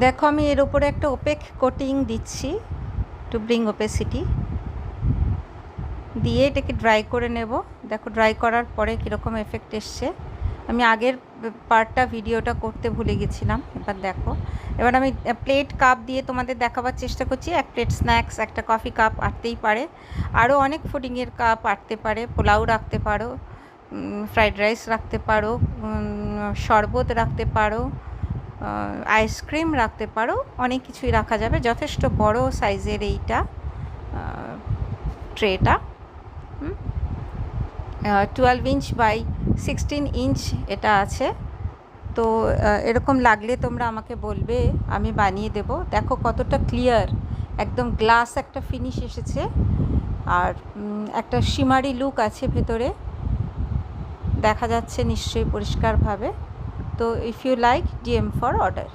দেখো আমি এর উপরে একটা ওপেক কোটিং দিচ্ছি টু ব্রিং ওপেসিটি, দিয়ে এটাকে ড্রাই করে নেব। দেখো ড্রাই করার পরে কীরকম এফেক্ট এসছে। আমি আগের পার্টটা ভিডিওটা করতে ভুলে গেছিলাম, এবার দেখো। এবার আমি প্লেট কাপ দিয়ে তোমাদের দেখাবার চেষ্টা করছি। এক প্লেট স্ন্যাক্স, একটা কফি কাপ আটতেই পারে, আরও অনেক ফুডিংয়ের কাপ আটতে পারে, পোলাও রাখতে পারো, ফ্রাইড রাইস রাখতে পারো, শরবত রাখতে পারো, আইসক্রিম রাখতে পারো, অনেক কিছুই রাখা যাবে। যথেষ্ট বড় সাইজের এইটা ট্রেটা, 12 ইঞ্চ বাই 16 ইঞ্চ এটা আছে। তো এরকম লাগলে তোমরা আমাকে বলবে, আমি বানিয়ে দেব। দেখো কতটা ক্লিয়ার, একদম গ্লাস একটা ফিনিশ এসেছে, আর একটা শিমারি লুক আছে ভেতরে, দেখা যাচ্ছে নিশ্চয়ই পরিষ্কারভাবে। তো if you like, DM for order.